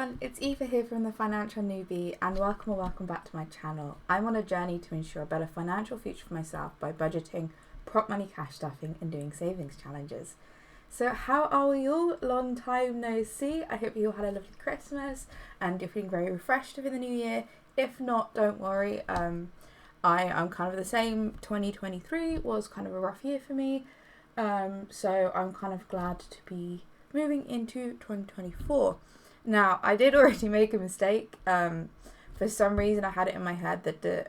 everyone, it's Aoife here from the Financial Newbie and welcome back to my channel. I'm on a journey to ensure a better financial future for myself by budgeting, prop money cash stuffing and doing savings challenges. So how are we all? Long time no see. I hope you all had a lovely Christmas and you're feeling very refreshed for the new year. If not, don't worry. I'm kind of the same. 2023 was kind of a rough year for me. So I'm kind of glad to be moving into 2024. Now, I did already make a mistake. For some reason, I had it in my head that the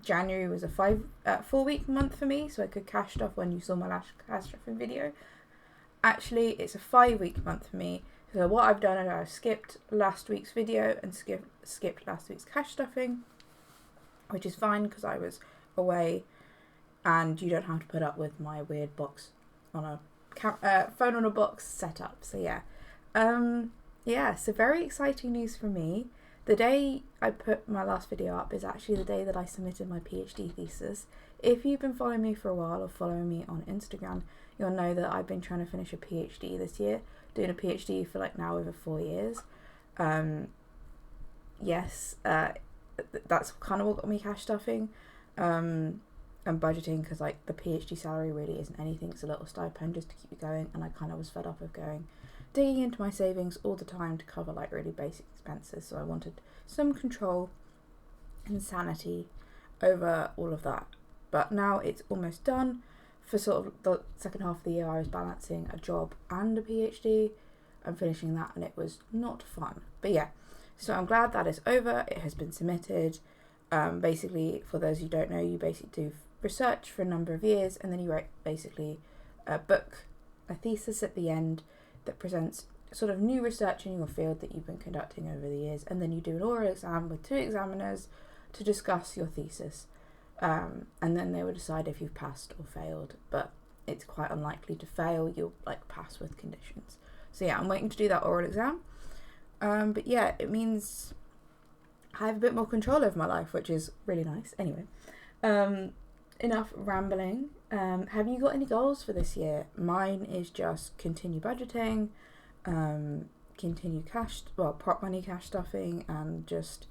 January was a 4-week month for me, so I could cash stuff when you saw my last cash stuffing video. Actually, it's a 5-week month for me. So what I've done is I've skipped last week's video and skipped last week's cash stuffing, which is fine because I was away, and you don't have to put up with my weird box on a phone on a box setup. So yeah, so very exciting news for me. The day I put my last video up is actually the day that I submitted my PhD thesis. If you've been following me for a while or following me on Instagram, you'll know that I've been trying to finish a PhD this year, doing a PhD for like now over 4 years. That's kind of what got me cash stuffing and budgeting, because like the PhD salary really isn't anything. It's a little stipend just to keep you going, and I kind of was fed up of digging into my savings all the time to cover like really basic expenses. So I wanted some control and sanity over all of that. But now it's almost done. For sort of the second half of the year, I was balancing a job and a PhD. I'm finishing that and it was not fun. But yeah, so I'm glad that is over. It has been submitted. Basically, for those who don't know, you basically do research for a number of years and then you write basically a thesis at the end that presents sort of new research in your field that you've been conducting over the years, and then you do an oral exam with 2 examiners to discuss your thesis, and then they will decide if you've passed or failed, but it's quite unlikely to fail. You'll like pass with conditions. So yeah, I'm waiting to do that oral exam, but yeah, it means I have a bit more control over my life, which is really nice. Anyway, enough rambling. Have you got any goals for this year? Mine is just continue budgeting, continue prop money cash stuffing, and just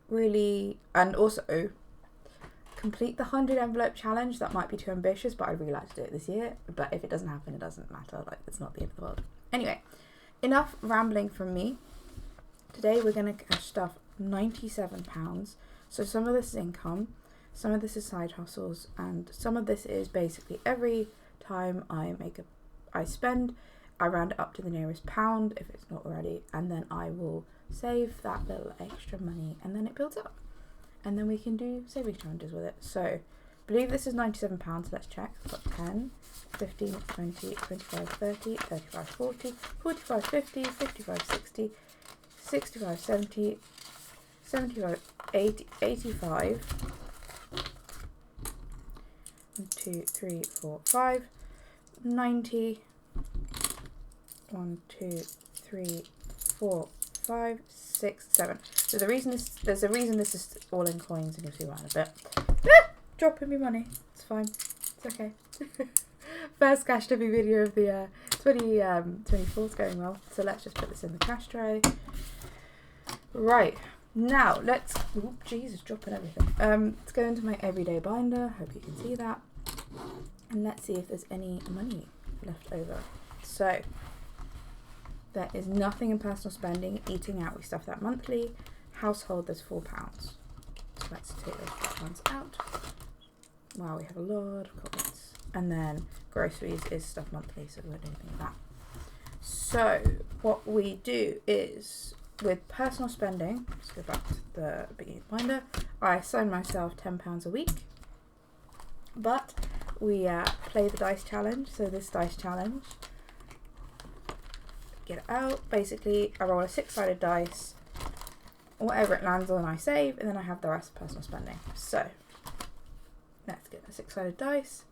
really, and also complete the 100 envelope challenge. That might be too ambitious, but I'd really like to do it this year. But if it doesn't happen, it doesn't matter. Like, it's not the end of the world. Anyway, enough rambling from me. Today we're going to cash stuff £97. So some of this is income, some of this is side hustles, and some of this is basically every time I spend, I round it up to the nearest pound if it's not already, and then I will save that little extra money, and then it builds up, and then we can do savings challenges with it. So I believe this is £97. Let's check. I've got 10, 15, 20, 25, 30, 35, 40, 45, 50, 55, 60, 65, 70, 75, 80, 85, 1, 2, 3, 4, 5, 90, 1, 2, 3, 4, 5, 6, 7. So there's a reason this is all in coins, and you'll see why in a bit. Dropping me money. It's fine. It's okay. First cash stuffing video of the 2024 is going well. So let's just put this in the cash tray. Right. Now let's dropping everything. Let's go into my everyday binder. Hope you can see that. And let's see if there's any money left over. So there is nothing in personal spending. Eating out, we stuff that monthly. Household, there's £4. So let's take those £4 out. Wow, we have a lot of comments. And then groceries is stuff monthly, so we won't do anything with that. So what we do is, with personal spending, let's go back to the beginning binder, I assign myself £10 a week, but we play the dice challenge. So this dice challenge, get it out, basically I roll a 6-sided dice, whatever it lands on I save, and then I have the rest of personal spending. So let's get a 6-sided dice,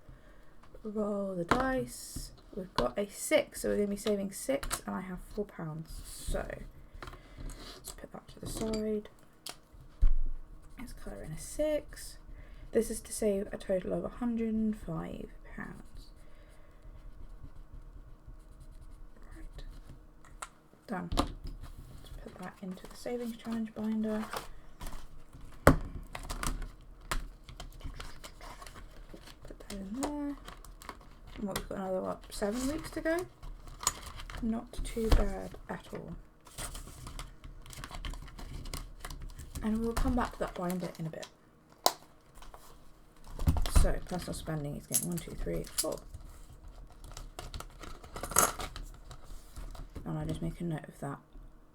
roll the dice, we've got a 6, so we're going to be saving 6, and I have £4. So let's put that to the side. Let's colour in a 6. This is to save a total of £105. Right. Done. Let's put that into the savings challenge binder. Put that in there. And what, we've got another, what, 7 weeks to go? Not too bad at all. And we'll come back to that binder in a bit. So, personal spending is getting 1, 2, 3, 4. And I just make a note of that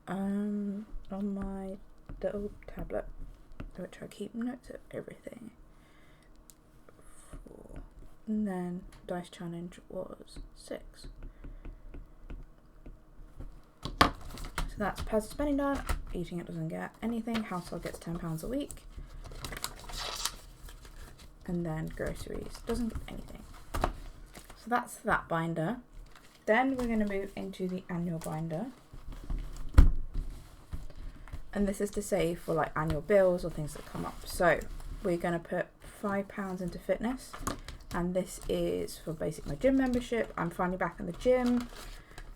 on my little tablet, which I keep notes of everything. 4. And then dice challenge was 6. So that's personal spending done. Eating it doesn't get anything. Household gets £10 a week. And then groceries doesn't get anything. So that's that binder. Then we're going to move into the annual binder. And this is to save for like annual bills or things that come up. So we're going to put £5 into fitness. And this is for basic my gym membership. I'm finally back in the gym.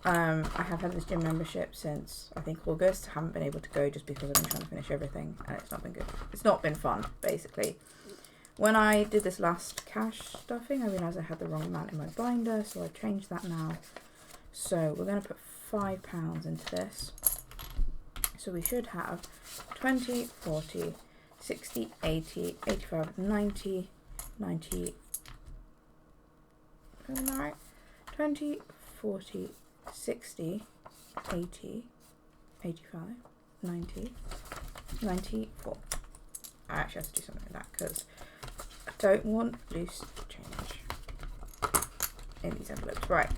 I have had this gym membership since I think August. I haven't been able to go just because I've been trying to finish everything and it's not been good. It's not been fun, basically. When I did this last cash stuffing, I realised I had the wrong amount in my binder, so I've changed that now. So we're going to put £5 into this. So we should have 20, 40, 60, 80, 85, 90, 90, am I right? 20, 40, 60, 80, 85, 90, 94. I actually have to do something like that because I don't want loose change in these envelopes. Right,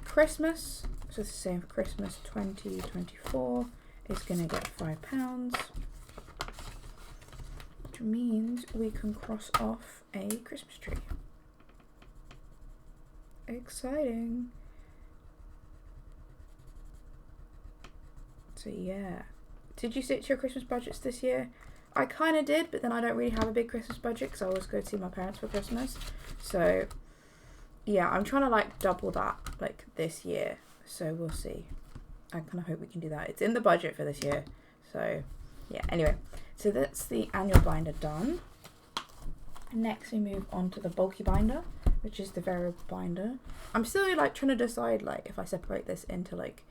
Christmas, so it's the same for Christmas 2024 is going to get £5, which means we can cross off a Christmas tree. Exciting. So yeah, did you stick to your Christmas budgets this year? I kind of did, but then I don't really have a big Christmas budget because I always go to see my parents for Christmas. So yeah, I'm trying to like double that like this year. So we'll see. I kind of hope we can do that. It's in the budget for this year. So yeah, anyway, so that's the annual binder done. Next we move on to the bulky binder, which is the variable binder. I'm still like trying to decide like if I separate this into like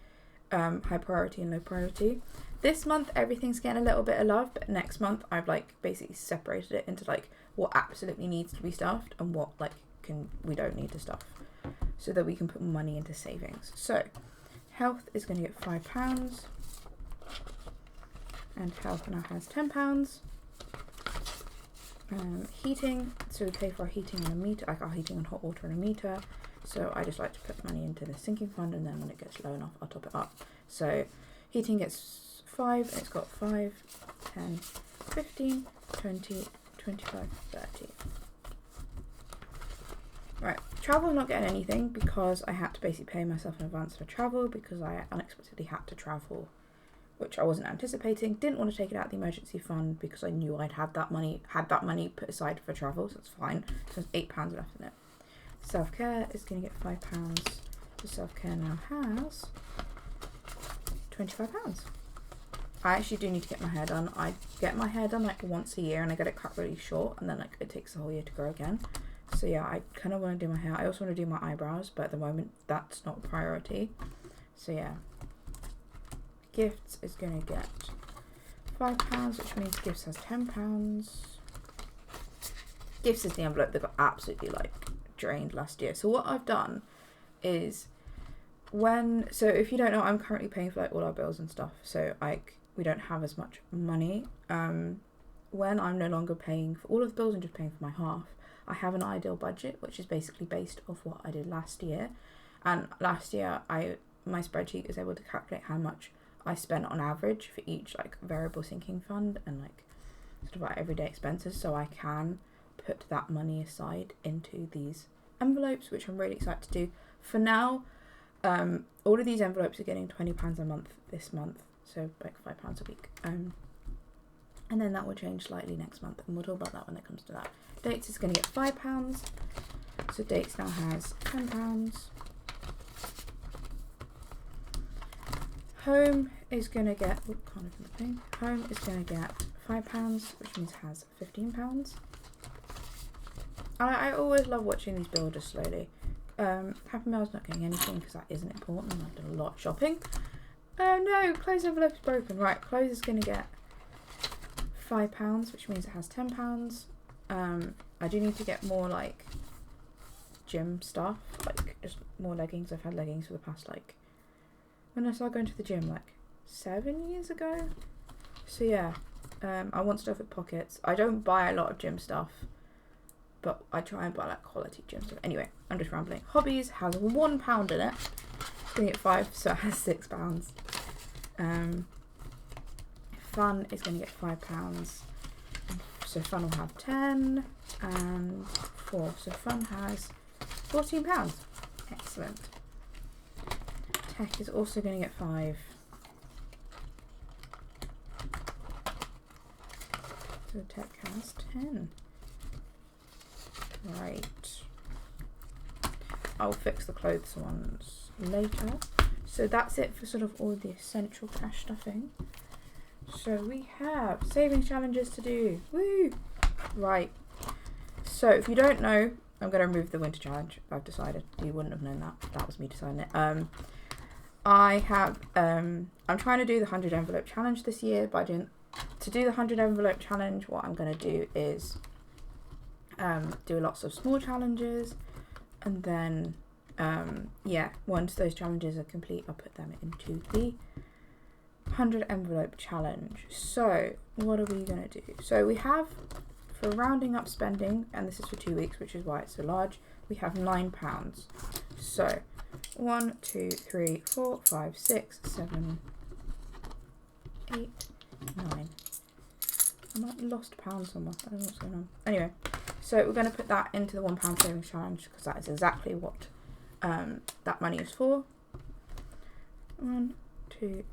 high priority and low priority. This month everything's getting a little bit of love, but next month I've like basically separated it into like what absolutely needs to be stuffed and what like we don't need to stuff, so that we can put money into savings. So health is going to get £5, and health now has £10. Heating, so we pay for our heating on a meter, like our heating and hot water on a meter. So I just like to put money into the sinking fund, and then when it gets low enough, I'll top it up. So heating gets 5, and it's got 5, 10, 15, 20, 25, 30. Right, travel not getting anything because I had to basically pay myself in advance for travel because I unexpectedly had to travel, which I wasn't anticipating. Didn't want to take it out of the emergency fund because I knew I'd had that money put aside for travel, so it's fine. So there's £8 left in it. Self-care is going to get £5. So self-care now has £25. I actually do need to get my hair done. I get my hair done like once a year and I get it cut really short, and then like it takes the whole year to grow again. So yeah, I kind of want to do my hair. I also want to do my eyebrows, but at the moment that's not a priority. So yeah. Gifts is going to get £5, which means gifts has £10. Gifts is the envelope that got absolutely like drained last year. So what I've done is so if you don't know, I'm currently paying for like all our bills and stuff. So like we don't have as much money. When I'm no longer paying for all of the bills and just paying for my half, I have an ideal budget, which is basically based off what I did last year. And last year, my spreadsheet is able to calculate how much I spent on average for each like variable sinking fund and like sort of like everyday expenses. So I can put that money aside into these envelopes, which I'm really excited to do. For now, all of these envelopes are getting £20 a month this month, so like £5 a week. And then that will change slightly next month, and we'll talk about that when it comes to that. Dates is going to get £5, so Dates now has £10. Home is going to get, Home is going to get £5, which means it has £15. I always love watching these build just slowly. Happy Meal's not getting anything because that isn't important. I've done a lot of shopping. Oh no, clothes envelope is broken. Right, clothes is going to get £5, which means it has £10. I do need to get more like gym stuff, like just more leggings. I've had leggings for the past like, when I started going to the gym like 7 years ago. So yeah, I want stuff with pockets. I don't buy a lot of gym stuff, but I try and buy like quality gym stuff. Anyway, I'm just rambling. Hobbies has £1 in it. It's going to get 5, so it has £6. Fun is going to get £5. So Fun will have 10 and 4. So Fun has £14. Excellent. Tech is also going to get 5. So Tech has 10. Right. I'll fix the clothes ones later. So that's it for sort of all the essential cash stuffing. So we have savings challenges to do. Woo! Right. So if you don't know, I'm going to remove the winter challenge. I've decided. You wouldn't have known that. That was me deciding it. I have, I'm trying to do the 100 envelope challenge this year. To do the 100 envelope challenge, what I'm going to do is do lots of small challenges. And then, yeah, once those challenges are complete, I'll put them into the 100 envelope challenge. So what are we going to do? So we have, for rounding up spending, and this is for 2 weeks, which is why it's so large, we have £9. So 1, 2, 3, 4, 5, 6, 7, 8, 9. I might have lost pounds somewhere. I don't know what's going on. Anyway, so we're going to put that into the £1 savings challenge because that is exactly what that money is for. 1, 2,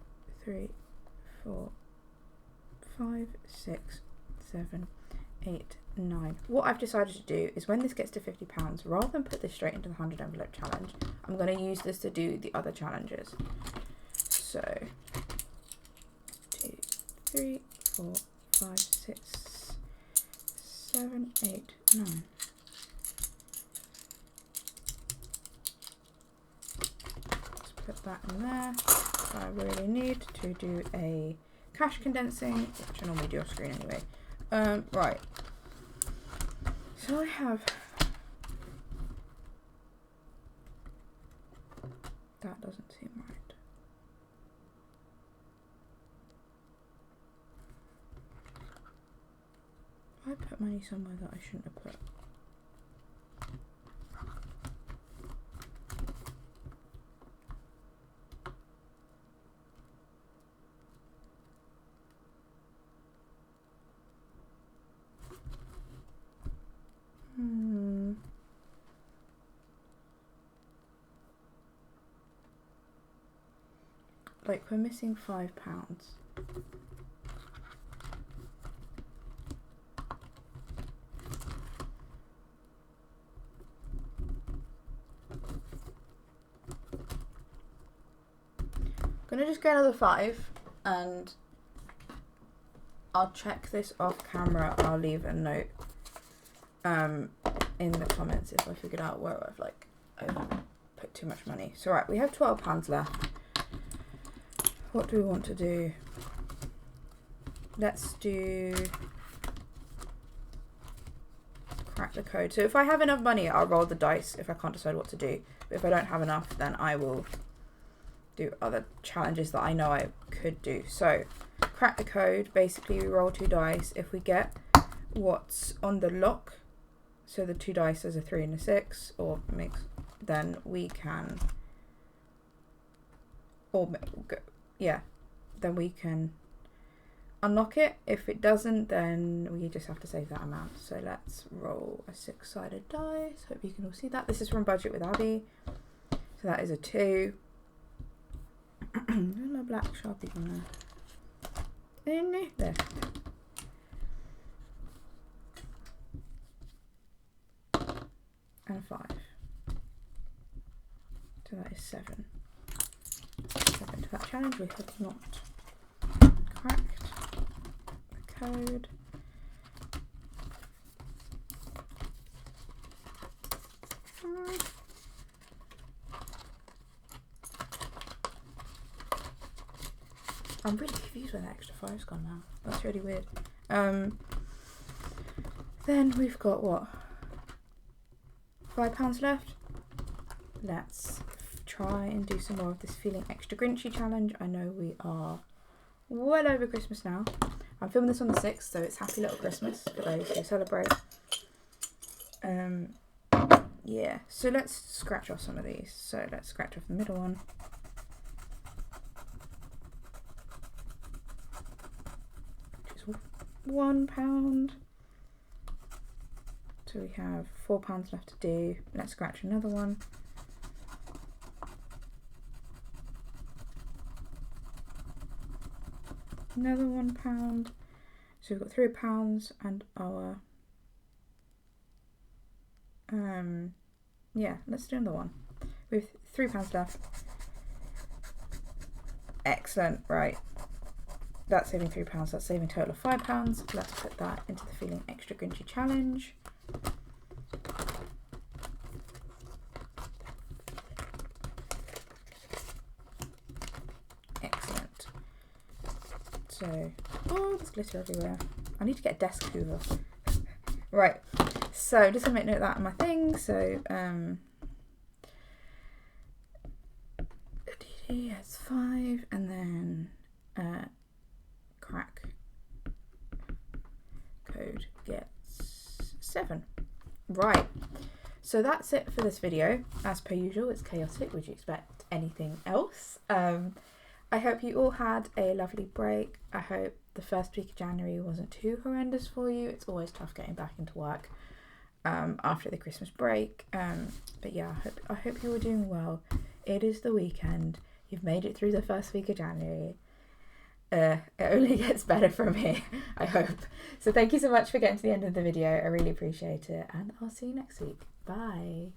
3, 4, 5, 6, 7, 8, 9. What I've decided to do is when this gets to £50, rather than put this straight into the 100 envelope challenge, I'm going to use this to do the other challenges. So 2, 3, 4, 5, 6, 7, 8, 9. Let's put that in there. So I really need to do a cash condensing, which I normally do off screen anyway. Right. So I have, that doesn't seem right. I put money somewhere that I shouldn't have put. Like we're missing £5. I'm gonna just get another 5 and I'll check this off camera. I'll leave a note in the comments if I figured out where I've like put too much money. So right, we have £12 left. What do we want to do? Let's do crack the code. So if I have enough money, I'll roll the dice if I can't decide what to do. But if I don't have enough, then I will do other challenges that I know I could do. So crack the code, basically we roll 2 dice. If we get what's on the lock, so the 2 dice is a 3 and a 6, or mix, then we can, then we can unlock it. If it doesn't, then we just have to save that amount. So let's roll a 6-sided dice. Hope you can all see that. This is from Budget with Abby. So that is a 2. Where's my black Sharpie on there? There. And a 5. So that is 7. step into that challenge. We have not cracked the code. I'm really confused where that extra 5's gone now. That's really weird. Then we've got what? £5 left. Let's try and do some more of this Feeling Extra Grinchy challenge. I know we are well over Christmas now. I'm filming this on the 6th, so it's Happy Little Christmas for those who celebrate. Yeah, so let's scratch off some of these. So let's scratch off the middle one. Which is £1. So we have £4 left to do. Let's scratch another one. Another £1. So we've got £3 and our yeah, let's do another one. We have £3 left. Excellent, right. That's saving £3, that's saving a total of £5. Let's put that into the Feeling Extra Grinchy challenge. Excellent. So, oh, there's glitter everywhere. I need to get a desk hoover. Right, so just gonna make note of that in my thing. So, has 5, and then crack code gets 7. Right, so that's it for this video. As per usual, it's chaotic. Would you expect anything else? I hope you all had a lovely break. I hope the first week of January wasn't too horrendous for you. It's always tough getting back into work after the Christmas break. But yeah, I hope you were doing well. It is the weekend. You've made it through the first week of January. It only gets better from here, I hope. So thank you so much for getting to the end of the video. I really appreciate it, and I'll see you next week. Bye.